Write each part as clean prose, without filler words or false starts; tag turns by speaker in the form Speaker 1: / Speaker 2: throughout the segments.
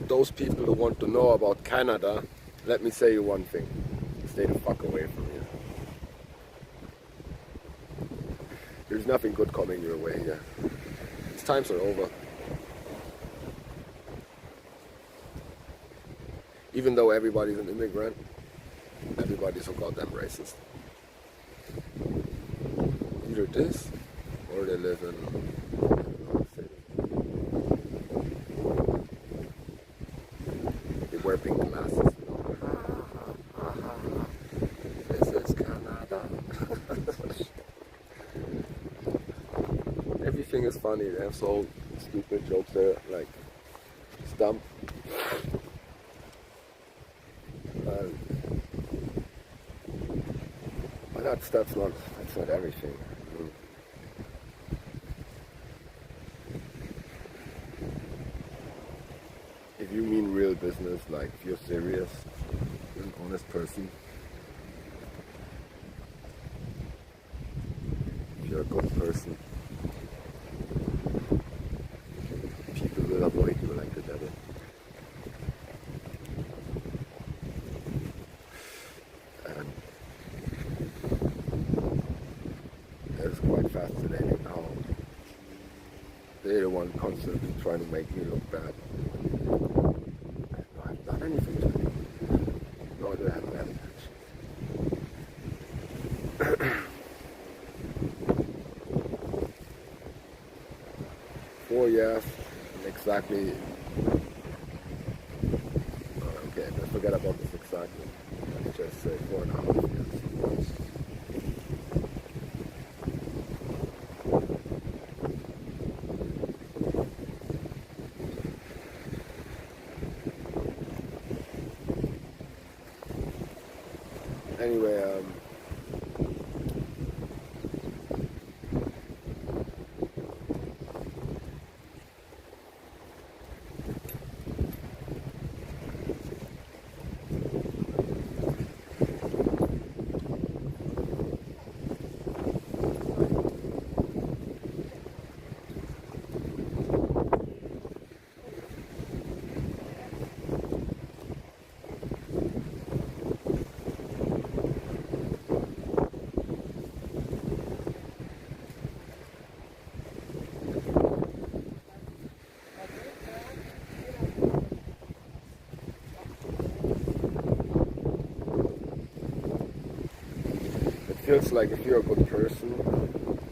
Speaker 1: Those people who want to know about Canada, let me say you one thing. Stay the fuck away from here. There's nothing good coming your way here. These times are over. Even though everybody's an immigrant, everybody's so goddamn racist. Either this, or they live in they wear pink glasses. This is Canada. Everything is funny. They have so stupid jokes. They're like just dumb. But that's not everything. I mean, if you mean real business, like if you're serious, you're an honest person, if you're a good person, people will avoid you like the devil. And it's quite fascinating how they're the one constantly trying to make me look bad. I haven't done anything to you. Nor do I have bad intentions. 4 years, exactly. Okay, let's forget about this exactly. Let me just say 4.5 years. Anyway, it feels like if you're a good person,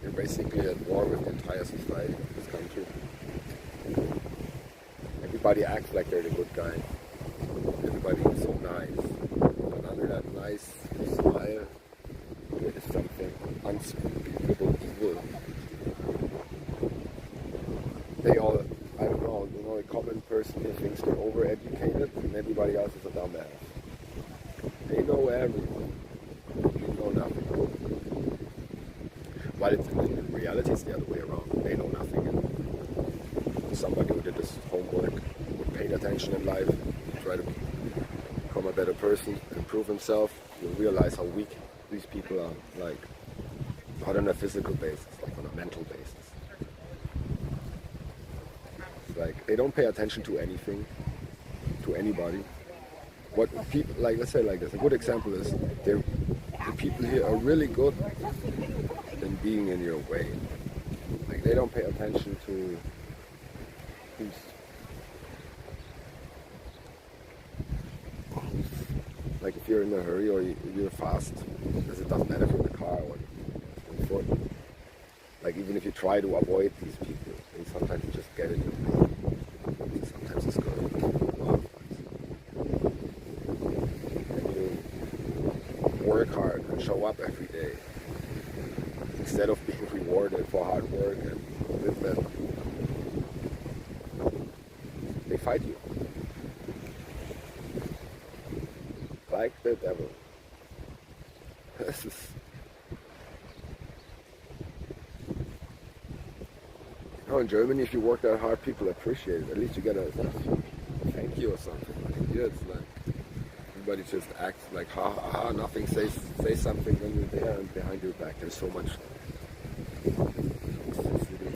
Speaker 1: you're basically at war with the entire society of this country. Everybody acts like they're the good guy. Everybody is so nice. But under that nice smile, there is something unspeakable evil. They all, I don't know, a common person here thinks they're overeducated and everybody else is a dumbass. They know everything. You know nothing. While it's in reality, it's the other way around. They know nothing. And somebody who did this homework, who paid attention in life, try to become a better person, improve himself, you'll realize how weak these people are. Like, not on a physical basis, like on a mental basis. It's like, they don't pay attention to anything, to anybody. What people, like, let's say like this, a good example is, the people here are really good in being in your way. Like, they don't pay attention to who's like, if you're in a hurry or you're fast, because it doesn't matter if you're in a car or on foot. Like, even if you try to avoid these people, and sometimes you just get in your way. Sometimes it's good. Work hard and show up every day instead of being rewarded for hard work and commitment. They fight you like the devil. This is, in Germany, if you work that hard, people appreciate it. At least you get a thank you or something. Like, yeah, it's like everybody just acts like ha ha ha, nothing. Say something when you're there, and behind your back there's so much toxicity.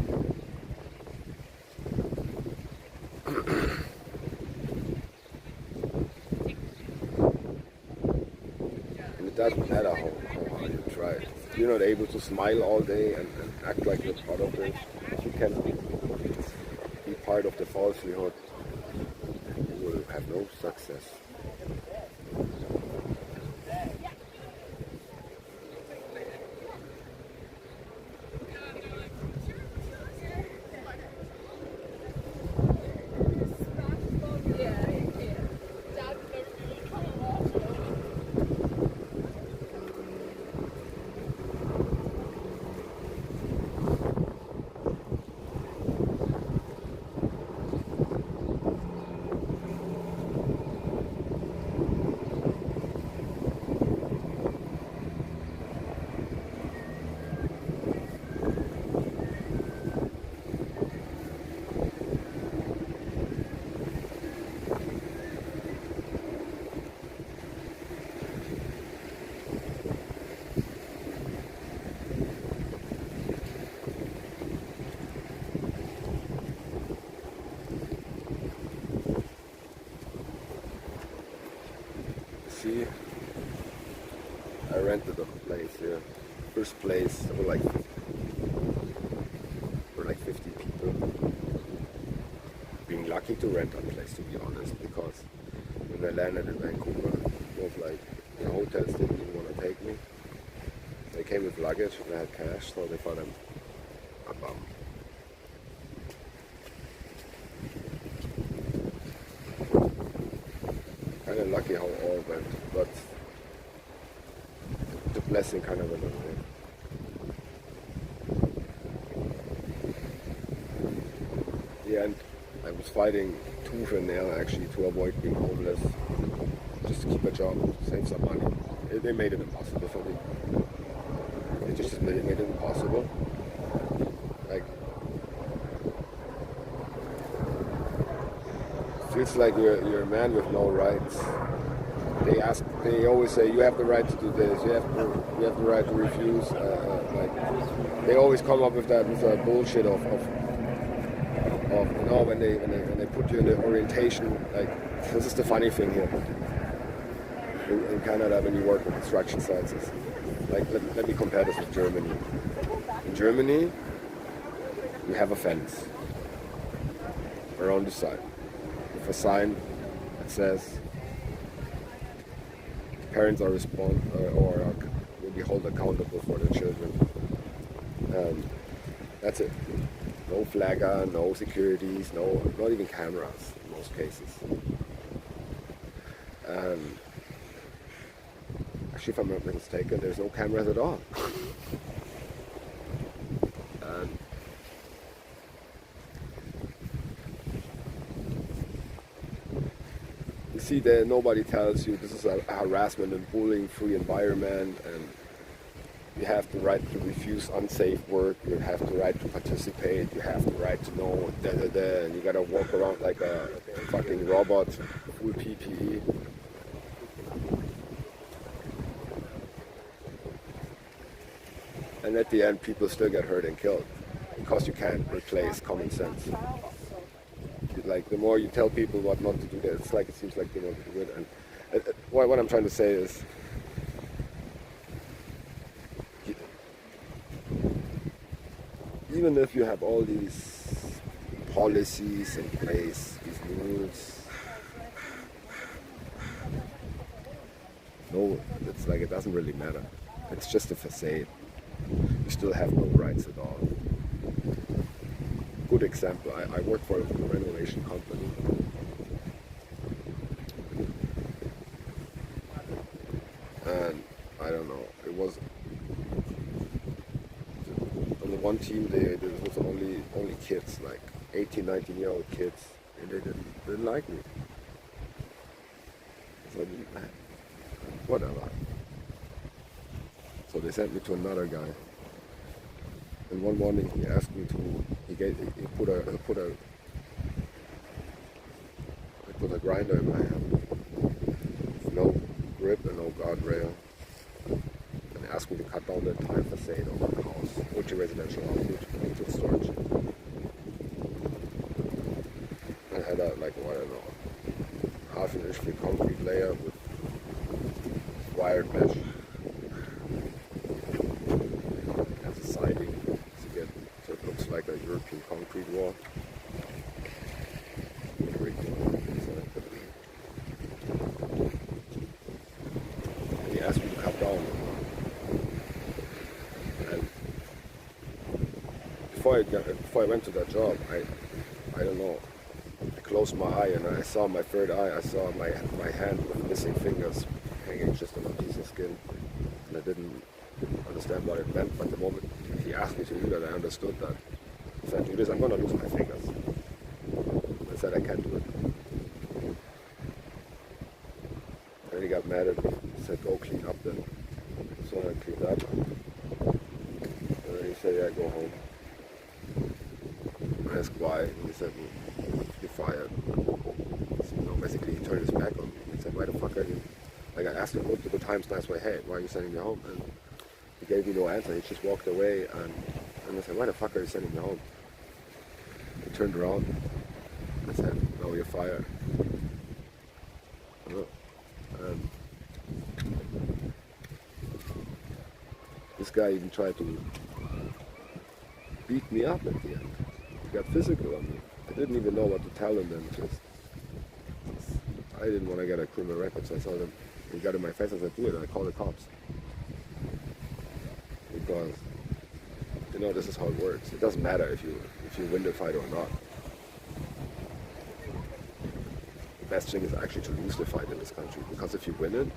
Speaker 1: And it doesn't matter how hard you try. If you're not able to smile all day and act like you're part of it, if you can be part of the falsehood, you will have no success. See, I rented a place here. First place, there were like 50 people. Being lucky to rent a place, to be honest, because when I landed in Vancouver, it was like the hotels didn't even want to take me. They came with luggage and I had cash, so they thought I'm a bum. Kind of lucky how all went, but the blessing kind of went away. Yeah, and I was fighting tooth and nail actually to avoid being homeless, just to keep a job, save some money. They made it impossible for me. They just made it impossible. Like, feels like you're a man with no rights. They always say you have the right to do this, you have the right to refuse. Like, they always come up with that bullshit of when they put you in the orientation. Like, this is the funny thing here in Canada when you work with construction sites. Like, let me compare this with Germany. In Germany, you have a fence around the site with a sign that says parents are will be held accountable for their children. That's it. No flagger, no securities, not even cameras in most cases. Actually, if I'm not mistaken, there's no cameras at all. You see, that nobody tells you this is a harassment and bullying-free environment, and you have the right to refuse unsafe work, you have the right to participate, you have the right to know and you gotta walk around like a fucking robot, full PPE. And at the end, people still get hurt and killed because you can't replace common sense. Like, the more you tell people what not to do, it seems like they want to do it. And what I'm trying to say is, even if you have all these policies in place, these rules, no, it's like it doesn't really matter. It's just a facade. You still have no rights at all. Good example, I work for a renovation company. And I don't know, it was on the one team there was only kids, like 18, 19-year-old kids, and they didn't like me. So whatever. So they sent me to another guy. And one morning he asked me he put a grinder in my hand with no grip and no guardrail. And They asked me to cut down the entire facade of the house, multi-residential house, multi storage. I had a, like, I don't know, half an inch thick concrete layer with wired mesh as a siding to get, so it looks like a European concrete wall. And he asked me to cut down. And before I went to that job, I don't know, I closed my eye and I saw my third eye. I saw my hand with missing fingers hanging just on a piece of skin. And I didn't understand what it meant, but the moment he asked me to do that, I understood that. If I do this, I'm going to lose my fingers. I said I can't do it. And he got mad at me. He said, go clean up then. So I cleaned up. And then he said, yeah, go home. I asked why, and he said, well, you're fired. So, basically, he turned his back on me. He said, why the fuck are you? Like, I asked him multiple times, nice way, hey, why are you sending me home? And he gave me no answer. He just walked away, and I said, why the fuck are you sending me home? He turned around. I said, no, you're fired. This guy even tried to beat me up at the end. He got physical on me. I didn't even know what to tell him then. I didn't want to get a criminal record, so I told him, he got in my face, I said, do it, and I called the cops. Because, you know, this is how it works. It doesn't matter if you win the fight or not. The best thing is actually to lose the fight in this country, because if you win it,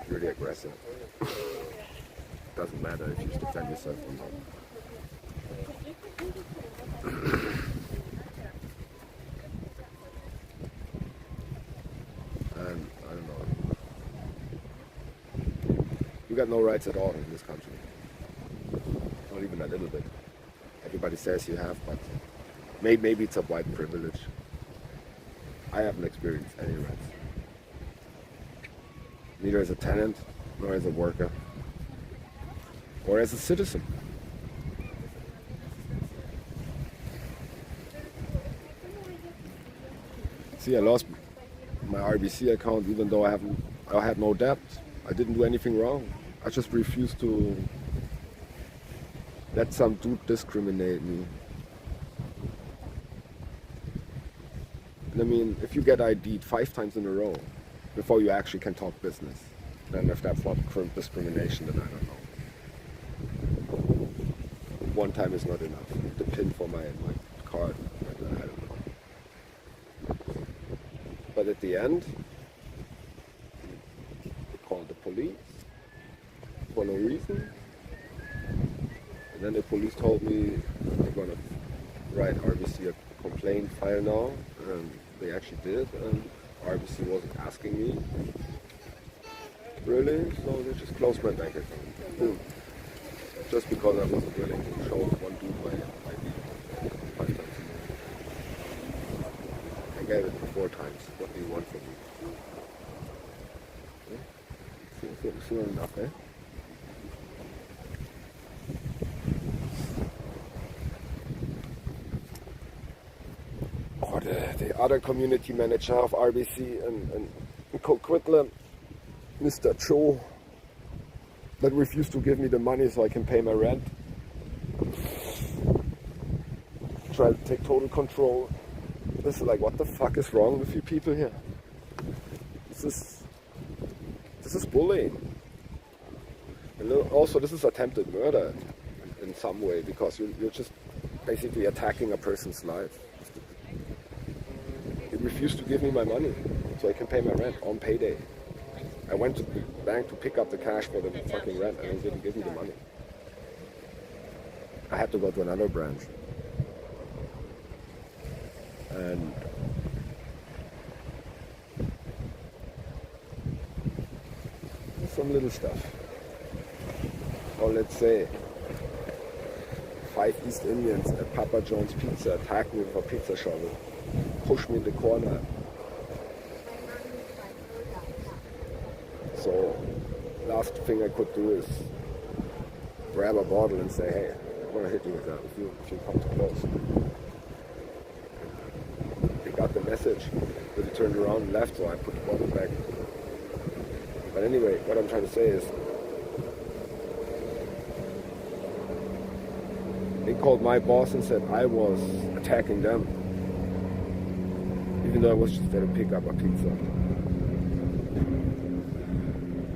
Speaker 1: you're the aggressor. It doesn't matter if you defend yourself or not. And I don't know. You got no rights at all in this country. Not even a little bit. Everybody says you have, but maybe it's a white privilege. I haven't experienced any rights. Neither as a tenant, nor as a worker, or as a citizen. See, I lost my RBC account even though I had no debt. I didn't do anything wrong. I just refused to let some dude discriminate me. And I mean, if you get ID'd 5 times in a row before you actually can talk business, then if that's not discrimination, then I don't know. One time is not enough. The pin for my card, I don't know. But at the end, they called the police for no reason. And then the police told me they're going to write RBC a complaint file now. And they actually did. And RBC wasn't asking me. Really? So they just closed my bank account. Boom. Just because I wasn't willing to show one dude my ID 5 times a day. I gave it 4 times. What do you want from me? Yeah? See enough, eh? Or the other community manager of RBC and Coquitlam, Mr. Cho, that refused to give me the money so I can pay my rent. Try to take total control. This is like, what the fuck is wrong with you people here? This is bullying. And also, this is attempted murder in some way, because you're just basically attacking a person's life. He refused to give me my money so I can pay my rent on payday. I went to the bank to pick up the cash for the fucking rent and he didn't give me the money. I had to go to another branch. And some little stuff. Or let's say 5 East Indians at Papa John's Pizza attacked me with a pizza shovel, pushed me in the corner. So last thing I could do is grab a bottle and say, hey, I'm going to hit you with that if you come too close. They got the message, but he turned around and left, so I put the bottle back. But anyway, what I'm trying to say is, they called my boss and said I was attacking them, even though I was just there to pick up a pizza.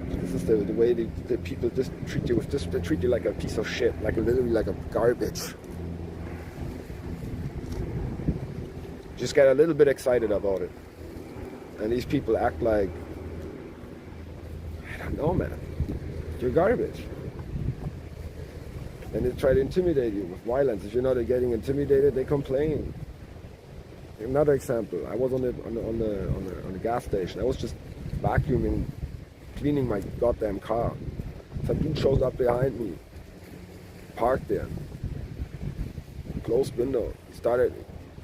Speaker 1: This is the way the people just treat you with this. They treat you like a piece of shit, literally like a garbage. Just get a little bit excited about it, and these people act like, I don't know, man, you're garbage. And they try to intimidate you with violence. If you're not getting intimidated, they complain. Another example: I was on the gas station. I was just vacuuming, cleaning my goddamn car. Some dude shows up behind me, parked there, closed window. He started.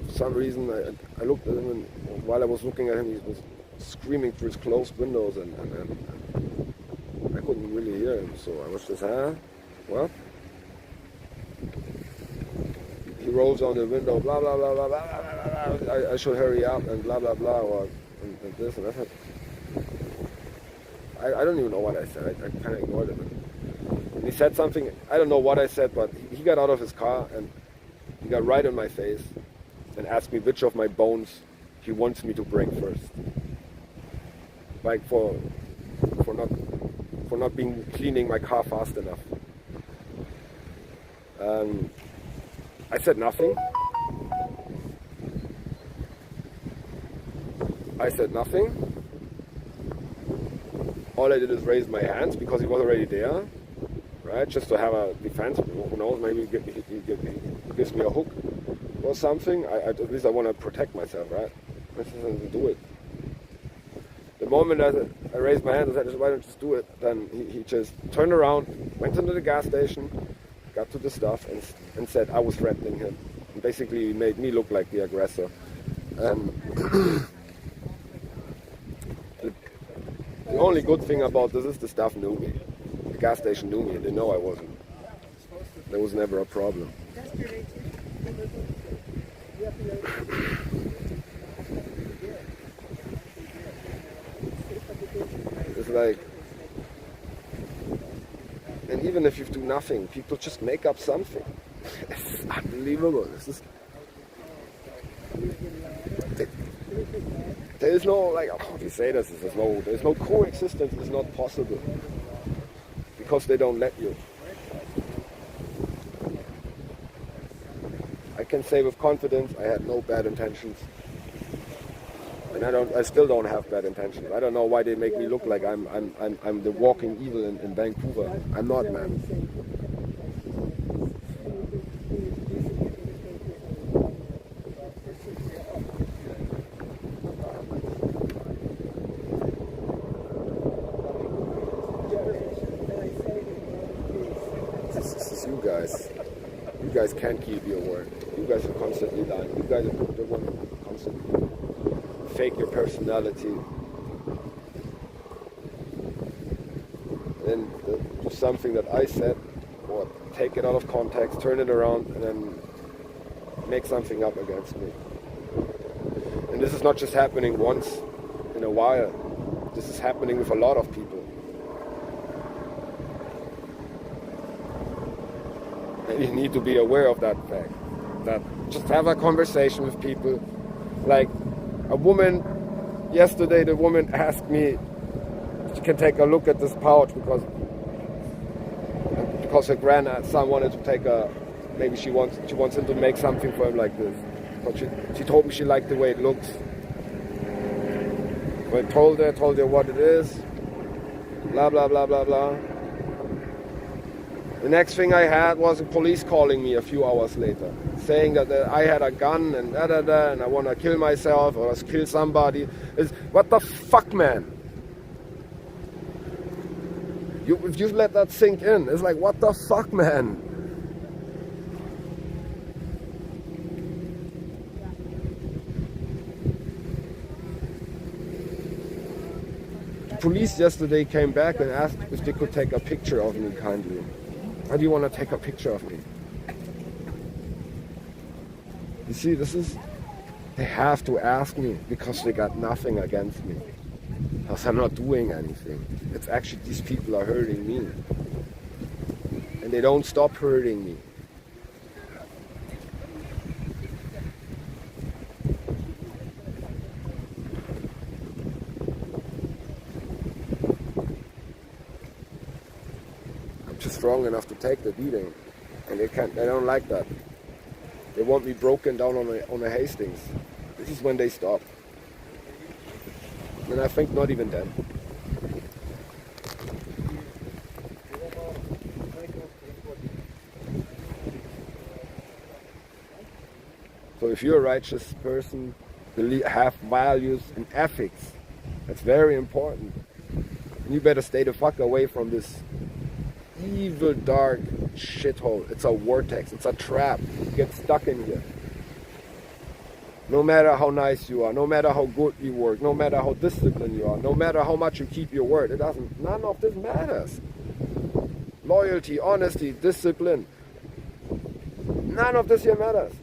Speaker 1: For some reason, I looked at him, and while I was looking at him, he was screaming through his closed windows, and I couldn't really hear him. So I was just, what? He rolls on the window, blah blah blah blah blah blah blah. I should hurry up and blah blah blah, or and this and that. I don't even know what I said. I kind of ignored it. And he said something. I don't know what I said, but he got out of his car and he got right in my face and asked me which of my bones he wants me to break first. Like for not being cleaning my car fast enough. I said nothing. All I did is raise my hands because he was already there, right? Just to have a defense. Who knows? Maybe he gives me a hook or something. At least I want to protect myself, right? I just do it. The moment I raised my hand and said, "Why don't you just do it?" Then he just turned around, went into the gas station, got to the stuff, and said I was threatening him. And basically, he made me look like the aggressor. The only good thing about this is the staff knew me. The gas station knew me, and they know I wasn't. There was never a problem. It's like, and even if you do nothing, people just make up something. It's unbelievable. There is no, like, how do you say this? There's no coexistence. It's not possible because they don't let you. I can say with confidence, I had no bad intentions, and I still don't have bad intentions. I don't know why they make me look like I'm the walking evil in Vancouver. I'm not, man. You guys can't keep your word. You guys are constantly lying. You guys are the one who constantly fake your personality. And do something that I said, or take it out of context, turn it around, and then make something up against me. And this is not just happening once in a while. This is happening with a lot of people. You need to be aware of that fact. That just have a conversation with people. Like a woman, yesterday the woman asked me if she can take a look at this pouch because her grandson wanted to take maybe she wants him to make something for him like this. But she told me she liked the way it looks. So I told her what it is. Blah blah blah blah blah. The next thing I had was the police calling me a few hours later, saying that I had a gun and and I want to kill myself or kill somebody. What the fuck, man? If you let that sink in, it's like, what the fuck, man? police yesterday came back and asked if they could take a picture of me kindly. Why do you want to take a picture of me? You see, they have to ask me because they got nothing against me. Because I'm not doing anything. It's actually these people are hurting me. And they don't stop hurting me. I'm just strong enough to take the beating. And they don't like that. They want me broken down on a Hastings. This is when they stop. And I think not even then. So if you're a righteous person, have values and ethics, that's very important. And you better stay the fuck away from this evil, dark shithole. It's a vortex. It's a trap. You get stuck in here. No matter how nice you are, no matter how good you work, no matter how disciplined you are, no matter how much you keep your word, none of this matters. Loyalty, honesty, discipline, none of this here matters.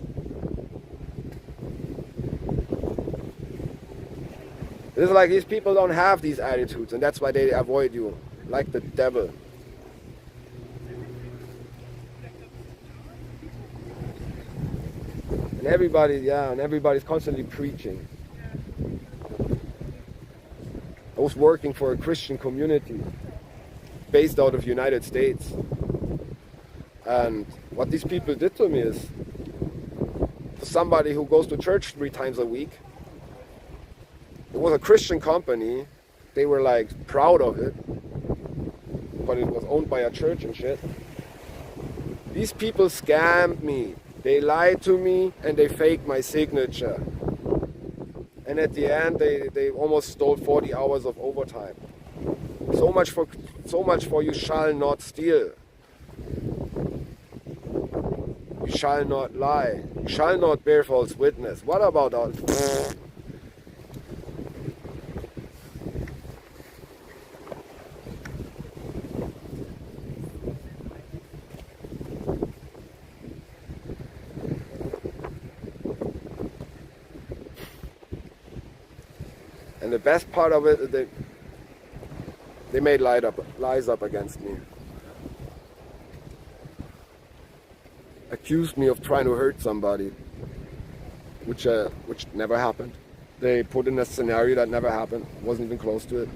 Speaker 1: It's like these people don't have these attitudes, and that's why they avoid you, like the devil. And everybody's constantly preaching. I was working for a Christian community based out of the United States. And what these people did to me is, for somebody who goes to church 3 times a week, it was a Christian company. They were like proud of it, but it was owned by a church and shit. These people scammed me. They lied to me and they faked my signature. And at the end, they almost stole 40 hours of overtime. So much for you shall not steal. You shall not lie. You shall not bear false witness. What about that? And the best part of it, they made lies up against me. Accused me of trying to hurt somebody, which never happened. They put in a scenario that never happened, wasn't even close to it.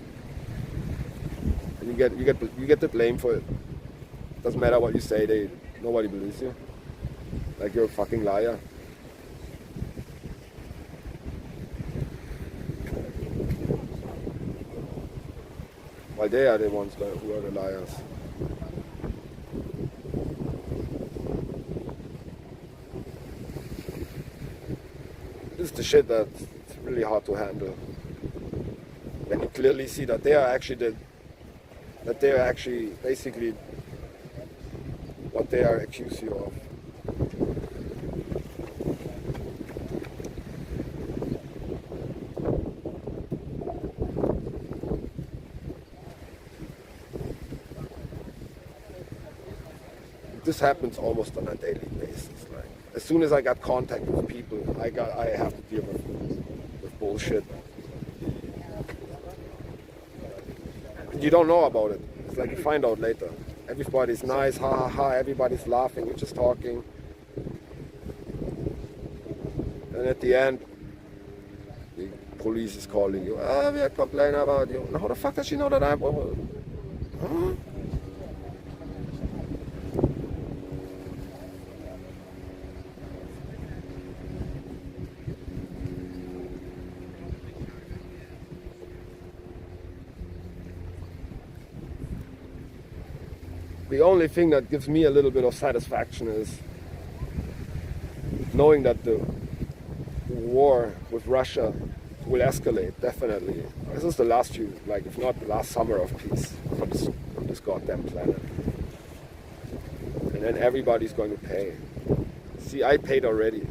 Speaker 1: And you get the blame for it. Doesn't matter what you say, nobody believes you. Like you're a fucking liar. While they are the ones who are the liars. This is the shit that's really hard to handle. When you clearly see that they are actually basically what they are accused you of. This happens almost on a daily basis. Like, as soon as I got contact with people, I have to deal with bullshit. You don't know about it. It's like you find out later. Everybody's nice, ha ha ha, everybody's laughing, you're just talking. And at the end, the police is calling you. We are complaining about you. Now, how the fuck does she know that I'm... Huh? The only thing that gives me a little bit of satisfaction is knowing that the war with Russia will escalate, definitely. This is the last few, like if not the last summer of peace for this goddamn planet. And then everybody's going to pay. See, I paid already.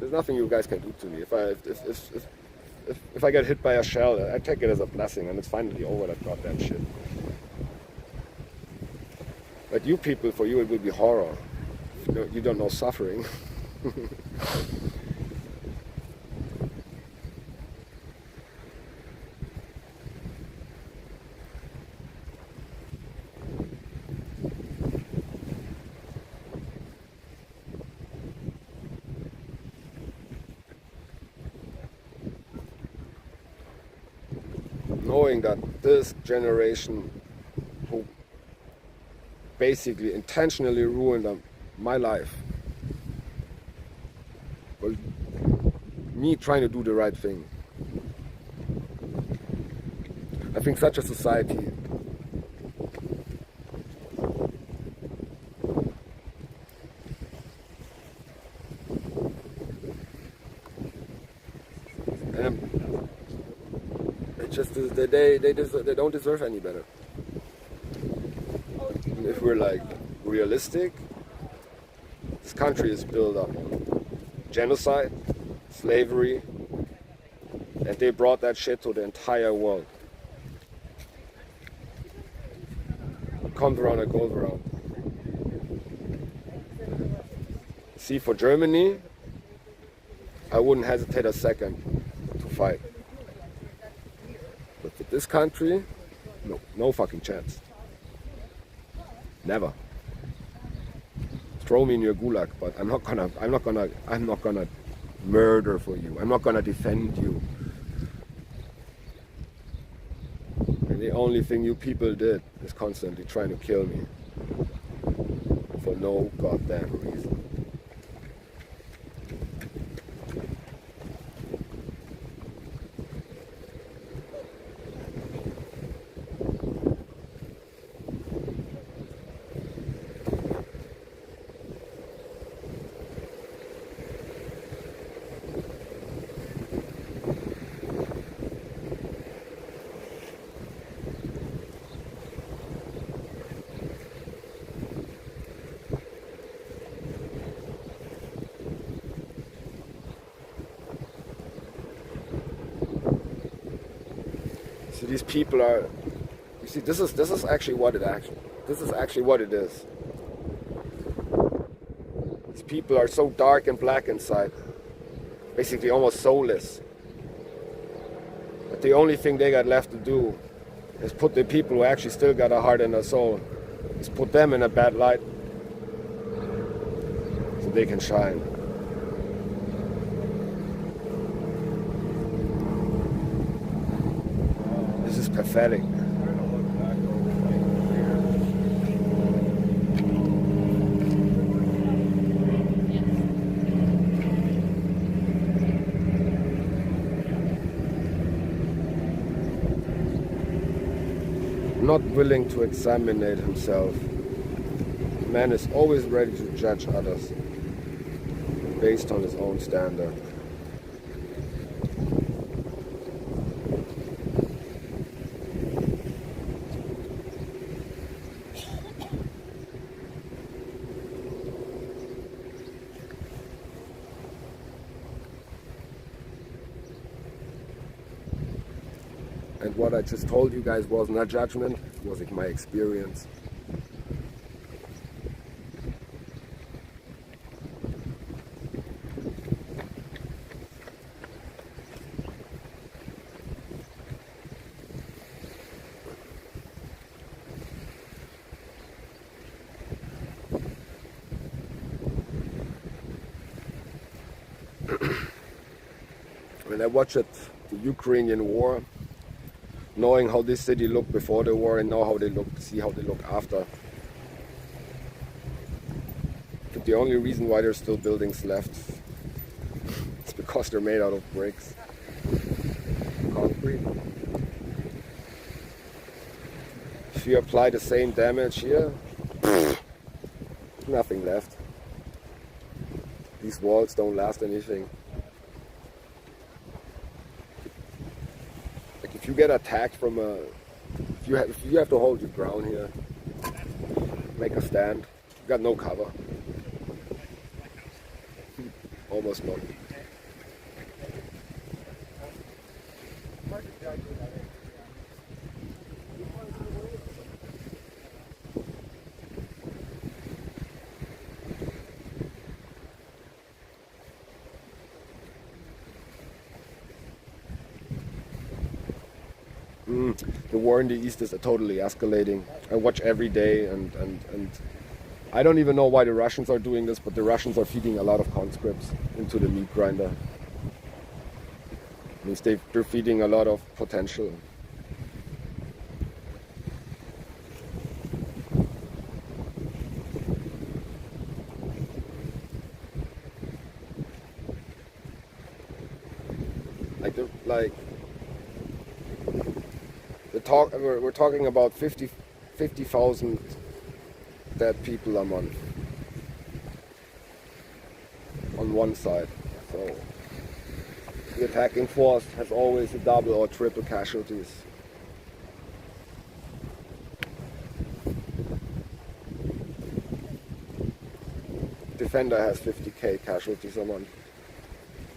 Speaker 1: There's nothing you guys can do to me. if I get hit by a shell, I take it as a blessing, and it's finally over, that goddamn shit. But you people, for you it will be horror. You don't know suffering. Knowing that this generation who basically intentionally ruined my life, well, me trying to do the right thing. I think such a society and it's just they don't deserve any better. And if we're like realistic, this country is built up on genocide, slavery, and they brought that shit to the entire world. What comes around, it goes around. See, for Germany, I wouldn't hesitate a second to fight. But for this country, no fucking chance. Never. Throw me in your gulag, but I'm not gonna murder for you. I'm not gonna defend you. And the only thing you people did is constantly trying to kill me for no goddamn reason. So these people are, you see, this is actually what it is. These people are so dark and black inside, basically almost soulless. But the only thing they got left to do is put the people who actually still got a heart and a soul, is put them in a bad light so they can shine. This is pathetic. Not willing to examine himself. Man is always ready to judge others based on his own standard. And what I just told you guys was not judgment, it was like my experience. When I watched the Ukrainian war, knowing how this city looked before the war and now how they look, see how they look after. I think the only reason why there's still buildings left is because they're made out of bricks, concrete. If you apply the same damage here, nothing left. These walls don't last anything. If you get attacked from a, if you have to hold your ground here, make a stand, you got no cover, almost none. The war in the East is totally escalating. I watch every day, and I don't even know why the Russians are doing this, but the Russians are feeding a lot of conscripts into the meat grinder. Means they're feeding a lot of potential. We're talking about 50,000 dead people a month on one side. So the attacking force has always a double or triple casualties. Defender has 50k casualties a month.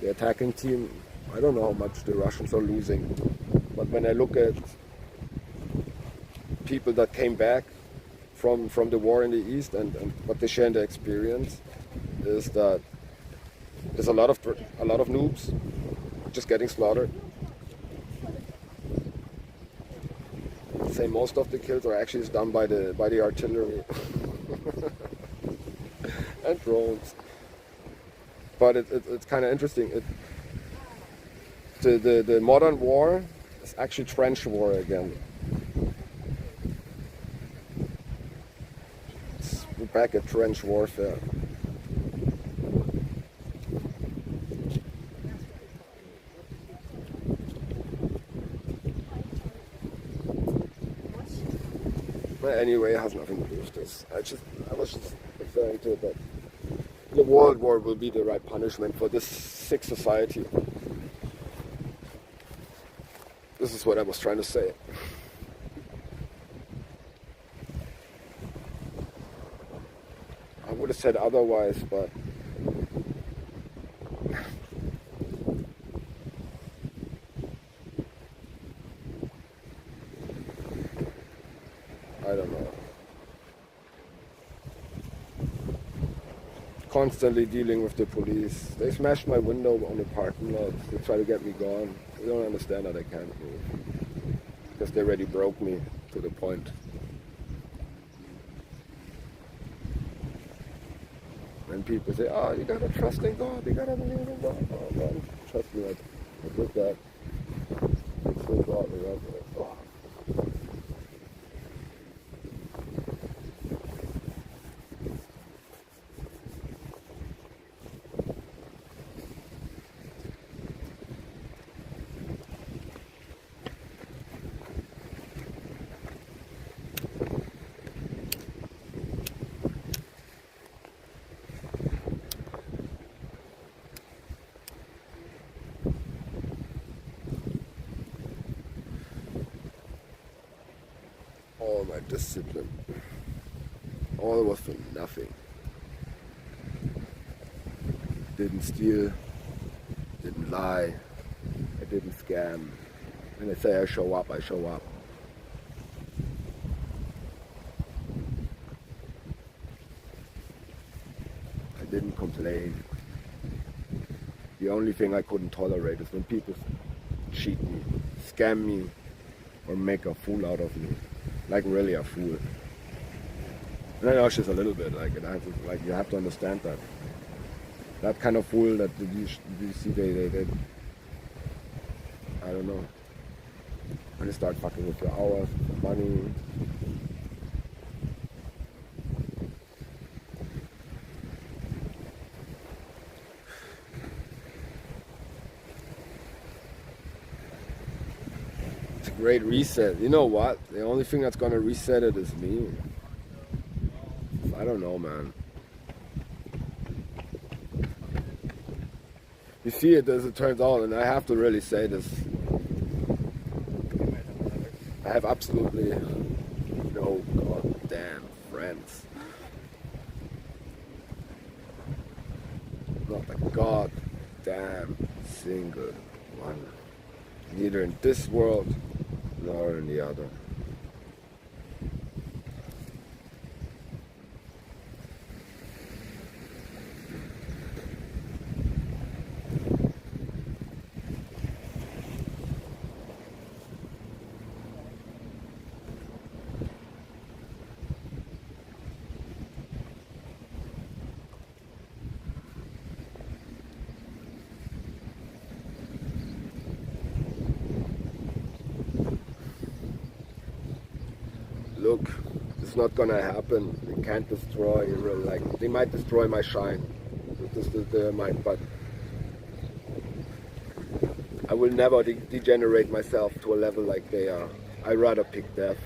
Speaker 1: The attacking team, I don't know how much the Russians are losing, but when I look at people that came back from the war in the East and what they share in their experience is that there's a lot of noobs just getting slaughtered. Say most of the kills are actually done by the artillery and drones. But it's kind of interesting. The modern war is actually trench war again. We're back at trench warfare. But anyway, it has nothing to do with this. I was just referring to it that the world war will be the right punishment for this sick society. This is what I was trying to say. I would have said otherwise, but I don't know. Constantly dealing with the police. They smashed my window on the parking lot. They try to get me gone. They don't understand that I can't move. Because they already broke me to the point. And people say, oh, you gotta trust in God, you gotta believe in God. Oh man, trust me, I did that. It's so godly, right? Oh. All my discipline, all was for nothing. Didn't steal, didn't lie, I didn't scam. When I say I show up, I show up. I didn't complain. The only thing I couldn't tolerate is when people cheat me, scam me, or make a fool out of me. Like really a fool. And I know she's a little bit like you have to understand that. That kind of fool that you see they I don't know. When they start fucking with your hours, money. Great reset. You know what? The only thing that's gonna reset it is me. I don't know, man. You see it as it turns out, and I have to really say this. I have absolutely no goddamn friends. Not a goddamn single one. neither in this world nor in the other. Look, it's not gonna happen. They can't destroy, like, they might destroy my shine. They might, but I will never degenerate myself to a level like they are. I'd rather pick death.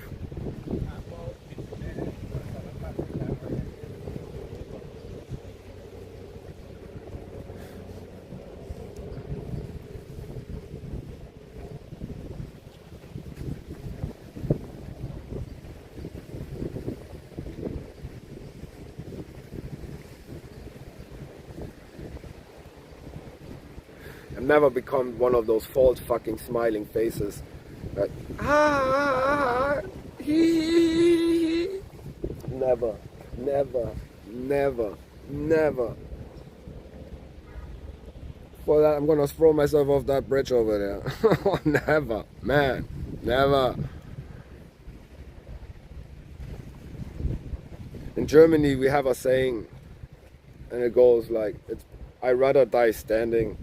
Speaker 1: I've never become one of those false fucking smiling faces that he. Never, never, never, never. For that, I'm gonna throw myself off that bridge over there. Never, man, never. In Germany, we have a saying, and it goes like, "I'd rather die standing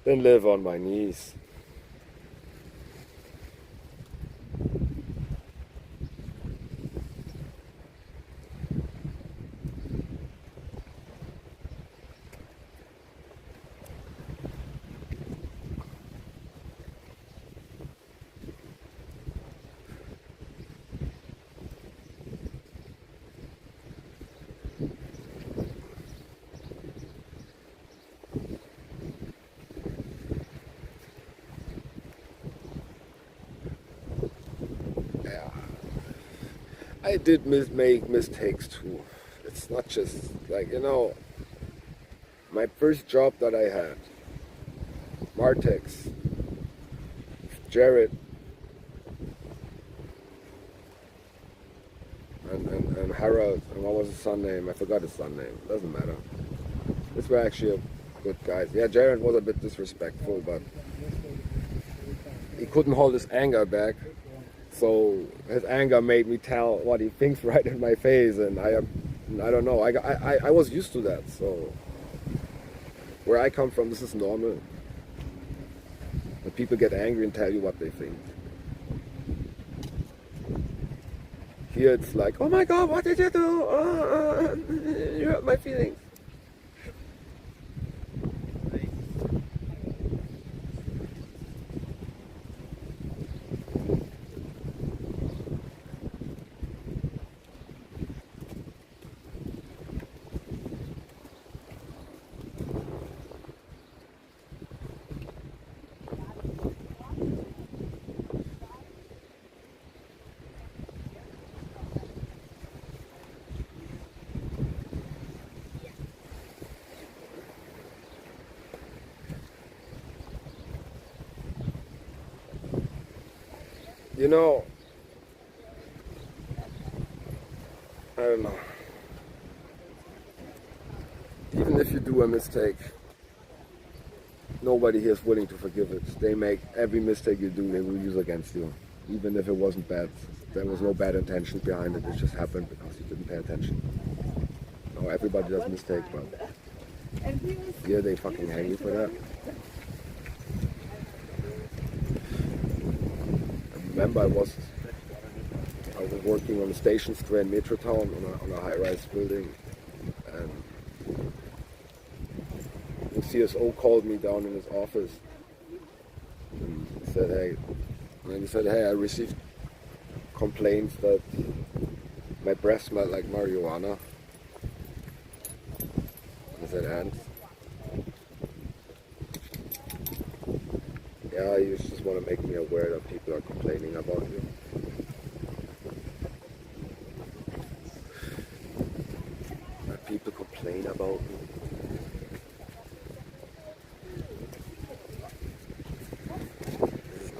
Speaker 1: than live on my knees." Yeah, I did make mistakes too. It's not just like, my first job that I had, Martex, Jared, and Harold, and what was his son name? I forgot his son name. Doesn't matter. These were actually good guys. Yeah, Jared was a bit disrespectful, but he couldn't hold his anger back. So his anger made me tell what he thinks right in my face, and I don't know. I was used to that. So where I come from, this is normal. When people get angry and tell you what they think. Here it's like, oh my God, what did you do? You hurt my feelings. I don't know. Even if you do a mistake, nobody here is willing to forgive it. They make every mistake you do, they will use against you. Even if it wasn't bad. There was no bad intention behind it. It just happened because you didn't pay attention. No, everybody does mistakes, but here they fucking hang you for that. I remember I was working on the Station Square in Metrotown on a high-rise building, and the CSO called me down in his office and he said, hey, I received complaints that my breath smelled like marijuana. I said, and? Yeah, you just want to make me aware that people are complaining about you. That people complain about me. This is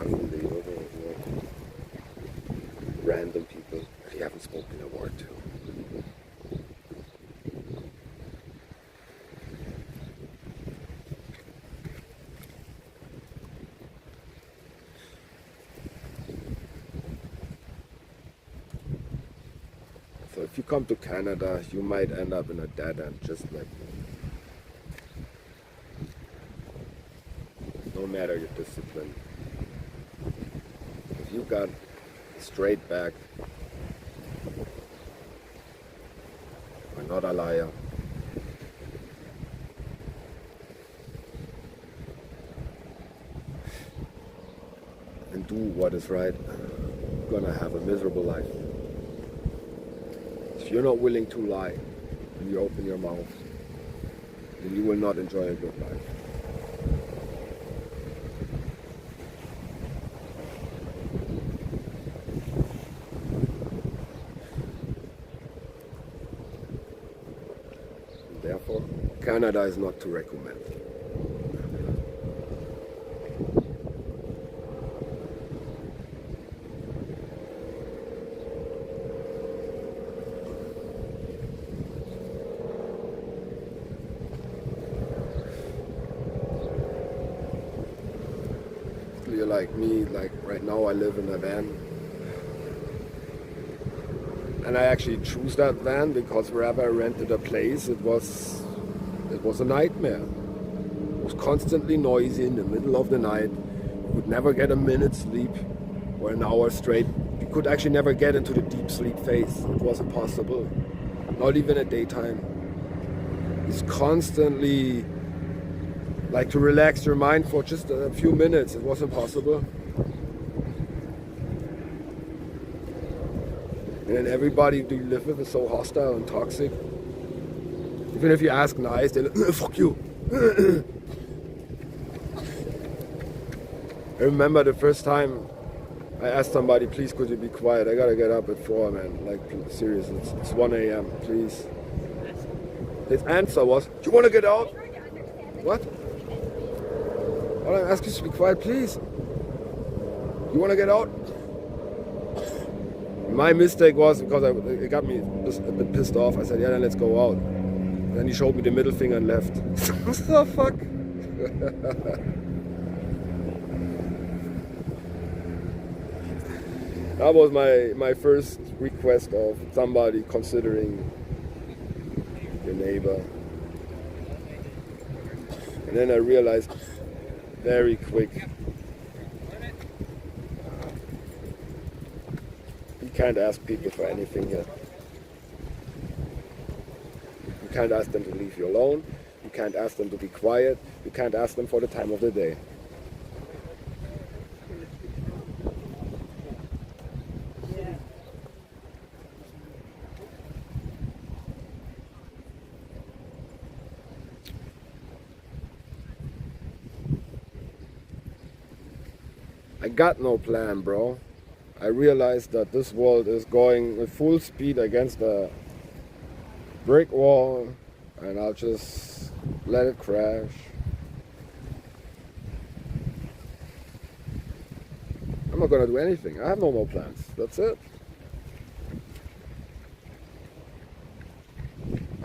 Speaker 1: if you come to Canada, you might end up in a dead end, just like me. No matter your discipline. If you got straight back, you're not a liar. And do what is right, you're gonna have a miserable life. If you're not willing to lie when you open your mouth, then you will not enjoy a good life. Therefore, Canada is not to recommend. You're like me, like right now I live in a van. And I actually choose that van because wherever I rented a place, it was a nightmare. It was constantly noisy in the middle of the night. You could never get a minute's sleep or an hour straight. You could actually never get into the deep sleep phase. It was impossible. Not even at daytime. It's constantly like to relax your mind for just a few minutes. It was impossible. And everybody you live with is so hostile and toxic. Even if you ask nice, they're like, fuck you. I remember the first time I asked somebody, please could you be quiet? I gotta get up at 4, man. Like, seriously, it's 1 a.m., please. His answer was, do you wanna get out? What? All I'm asking is to be quiet, please. You wanna get out? My mistake was, because it got me just a bit pissed off, I said, yeah, then let's go out. And then he showed me the middle finger and left. What the fuck? That was my first request of somebody considering your neighbor. And then I realized very quick, you can't ask people for anything here. You can't ask them to leave you alone. You can't ask them to be quiet. You can't ask them for the time of the day. I got no plan, bro. I realized that this world is going with full speed against a brick wall, and I'll just let it crash. I'm not gonna do anything. I have no more plans. That's it.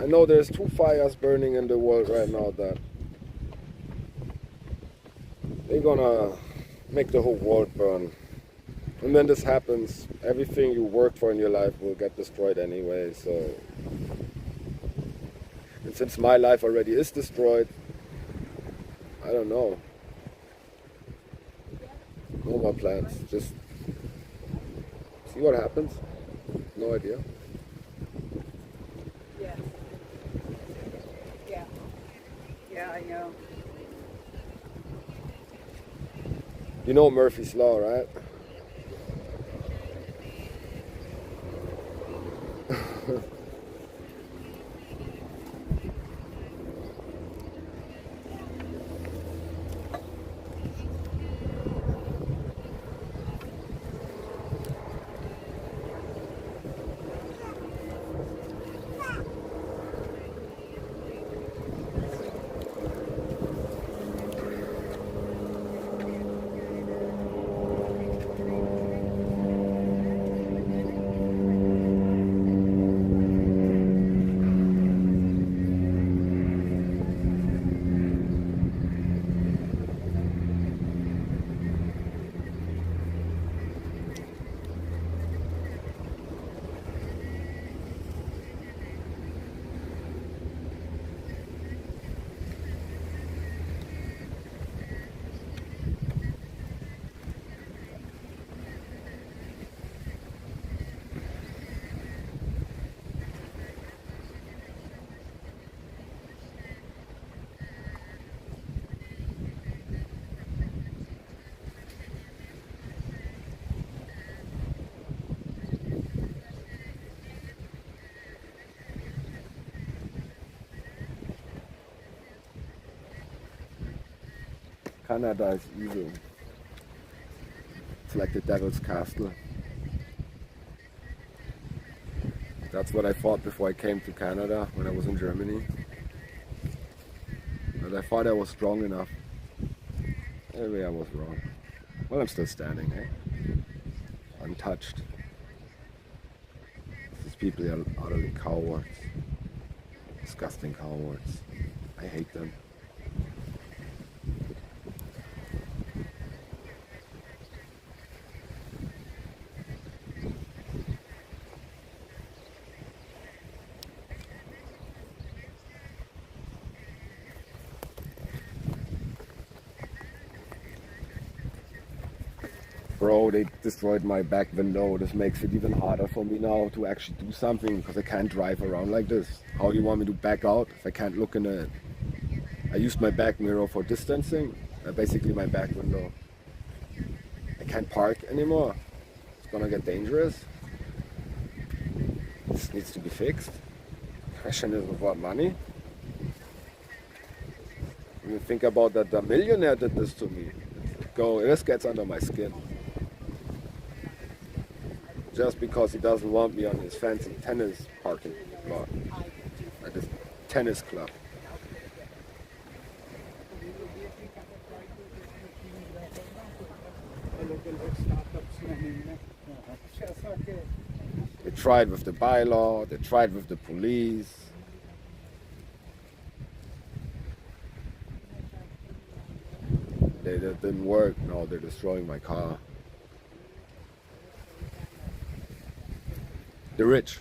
Speaker 1: I know there's 2 fires burning in the world right now that they're gonna make the whole world burn. And when this happens, everything you worked for in your life will get destroyed anyway, so. And since my life already is destroyed, I don't know. No more plans. Just see what happens. No idea.
Speaker 2: Yeah. Yeah. Yeah, I know.
Speaker 1: You know Murphy's Law, right? Canada is evil. It's like the devil's castle. That's what I thought before I came to Canada when I was in Germany. But I thought I was strong enough. Maybe I was wrong. Well, I'm still standing, eh? Untouched. These people are utterly cowards. Disgusting cowards. I hate them. Bro, they destroyed my back window. This makes it even harder for me now to actually do something because I can't drive around like this. How do you want me to back out if I can't look in it? I used my back mirror for distancing. Basically my back window. I can't park anymore. It's gonna get dangerous. This needs to be fixed. Question is with what money? When you think about that, the millionaire did this to me. This gets under my skin. Just because he doesn't want me on his fancy tennis parking lot at his tennis club. They tried with the bylaw, they tried with the police. That didn't work. Now they're destroying my car. The rich.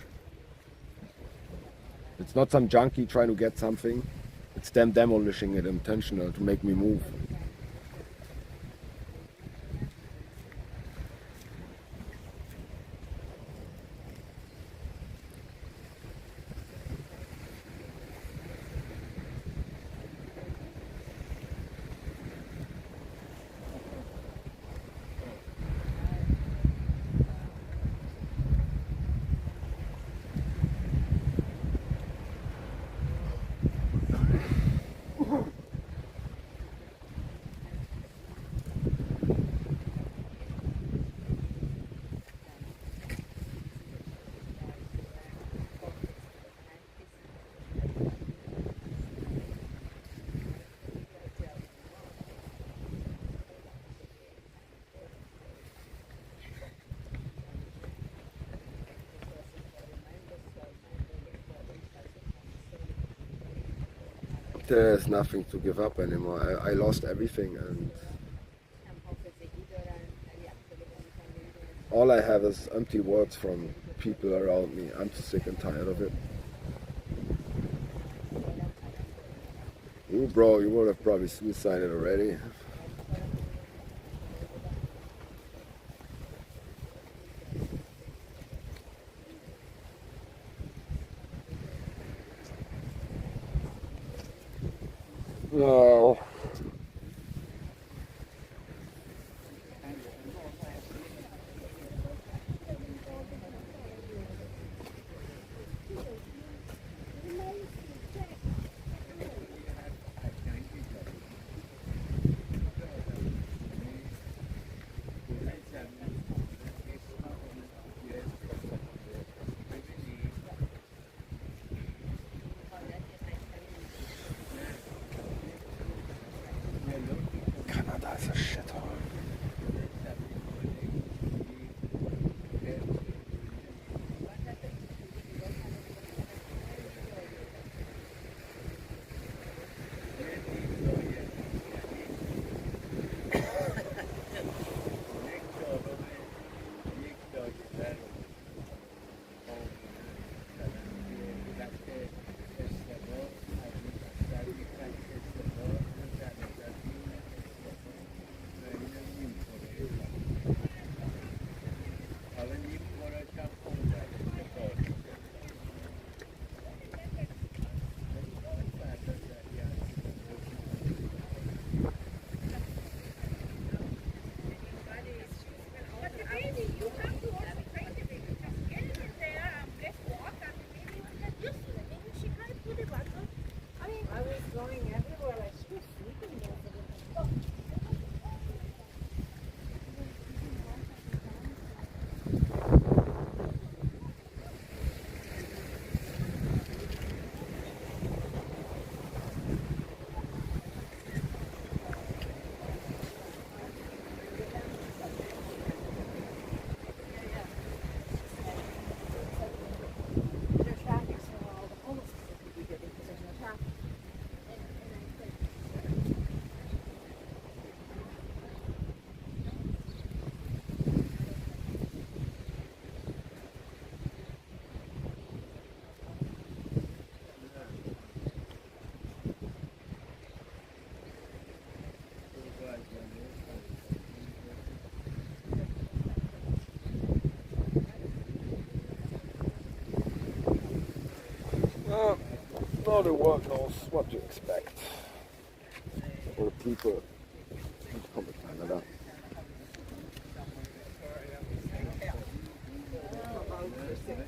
Speaker 1: It's not some junkie trying to get something. It's them demolishing it intentional to make me move. There's nothing to give up anymore. I lost everything and all I have is empty words from people around me. I'm too sick and tired of it. You bro, you would have probably suicided already. No. Now the world knows what to expect. Or the people who come to Canada.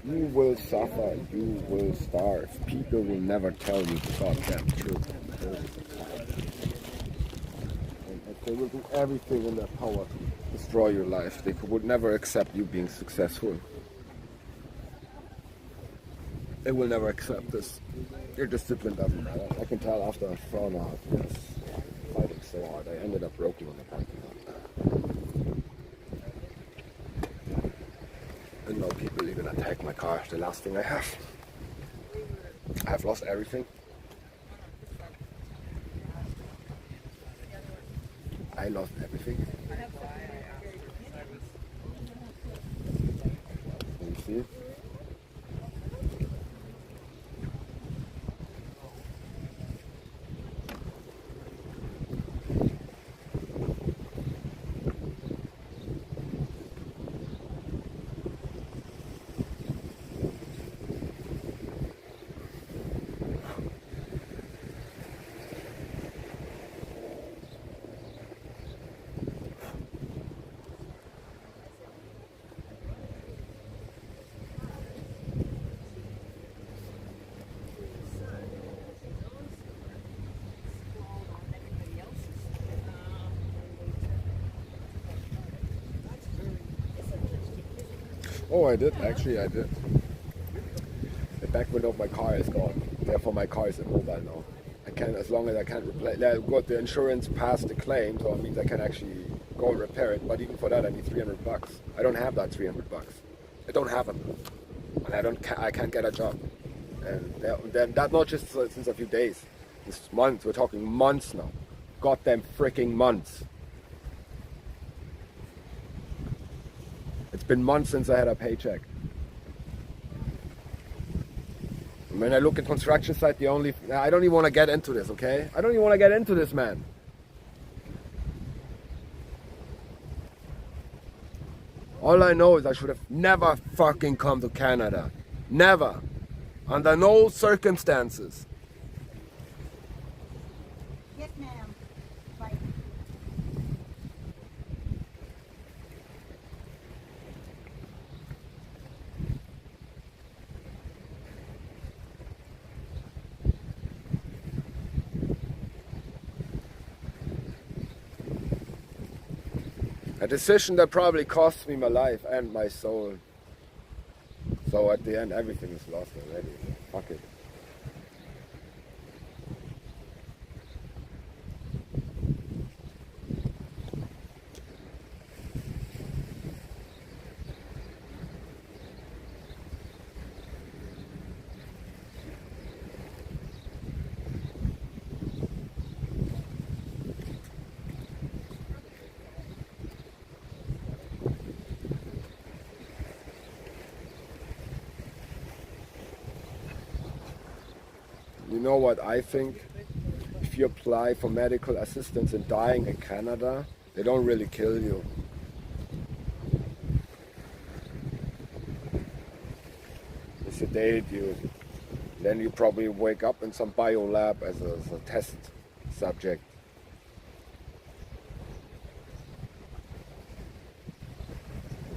Speaker 1: You will suffer, you will starve. People will never tell you the goddamn truth. And they will do everything in their power to destroy your life. They would never accept you being successful. They will never accept this. Your discipline doesn't matter. I can tell after 4.5 years fighting so hard, I ended up broken on the parking lot. And now people even attack my car, the last thing I have. I have lost everything. I lost everything. Can you see? Oh, I did. Actually, I did. The back window of my car is gone. Therefore, my car is immobile now. I can, as long as I can't replace. Got the insurance past the claim, so it means I can actually go and repair it. But even for that, I need $300. I don't have that $300. I don't have them, and I can't get a job. And then that not just since a few days. It's months. We're talking months now. Goddamn freaking months. It's been months since I had a paycheck. And when I look at construction site, I don't even want to get into this, okay? I don't even want to get into this, man. All I know is I should have never fucking come to Canada. Never. Under no circumstances.
Speaker 2: Yes, ma'am. Bye.
Speaker 1: A decision that probably cost me my life and my soul. So at the end, everything is lost already. Fuck it. You know what I think? If you apply for medical assistance in dying in Canada, they don't really kill you. They sedate you. Then you probably wake up in some biolab as a test subject.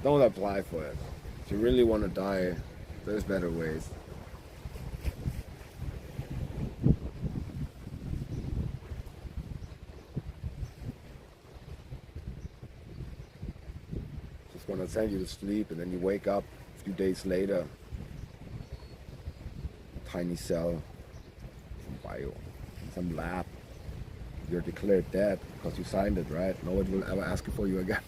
Speaker 1: Don't apply for it. If you really want to die, there's better ways. Gonna send you to sleep, and then you wake up a few days later. Tiny cell, some bio, some lab. You're declared dead because you signed it, right? No one will ever ask for you again.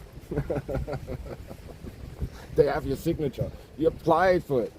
Speaker 1: They have your signature. You applied for it.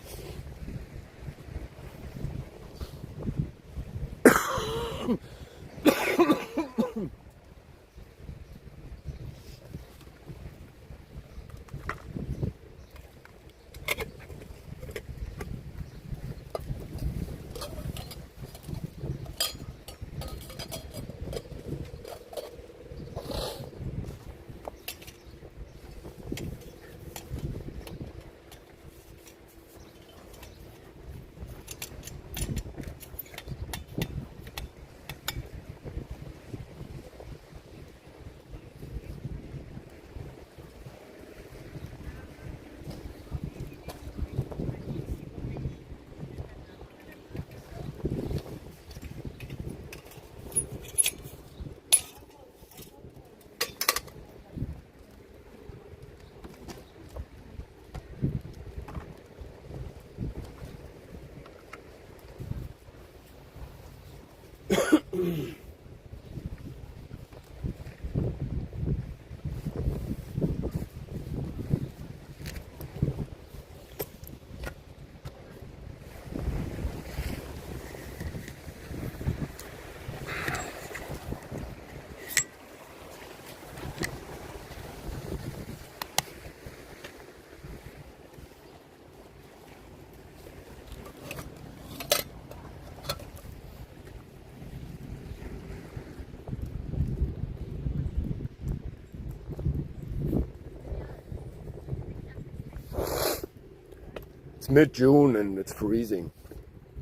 Speaker 1: It's mid-June and it's freezing.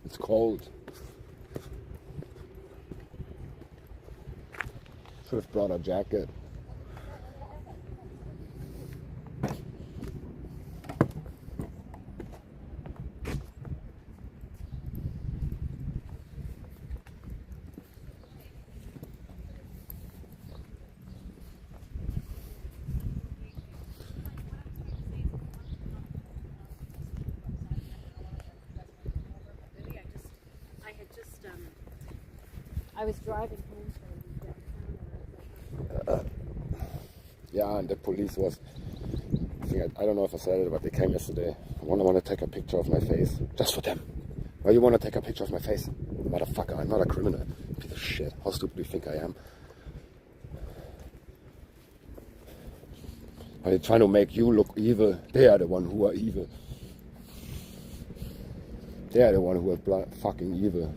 Speaker 1: It's cold. Should have brought a jacket.
Speaker 2: I was driving home from
Speaker 1: Yeah, and the police was, I don't know if I said it, but they came yesterday. I want to take a picture of my face, just for them. Why you want to take a picture of my face? Motherfucker, I'm not a criminal. Piece of shit. How stupid do you think I am? Are they trying to make you look evil? They are the one who are evil. They are the one who are fucking evil.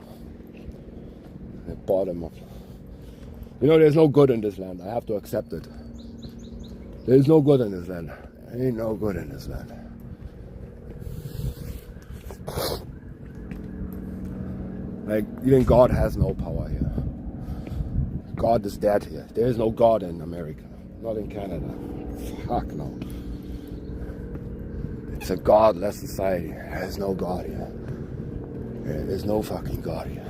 Speaker 1: The bottom of... You know, there's no good in this land. I have to accept it. There's no good in this land. Ain't no good in this land. Like, even God has no power here. God is dead here. There is no God in America. Not in Canada. Fuck no. It's a godless society. There's no God here. There's no fucking God here.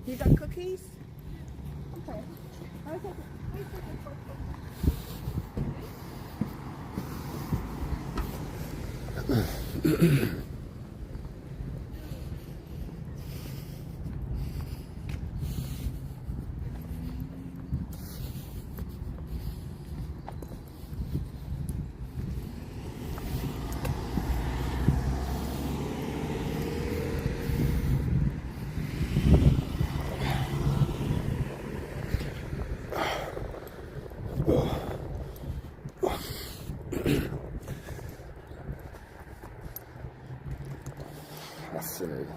Speaker 2: You got cookies? Okay.
Speaker 1: Fascinating.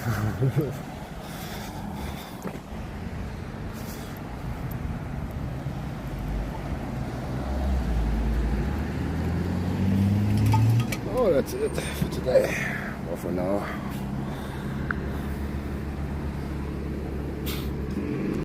Speaker 1: Oh, that's it for today. Or for now.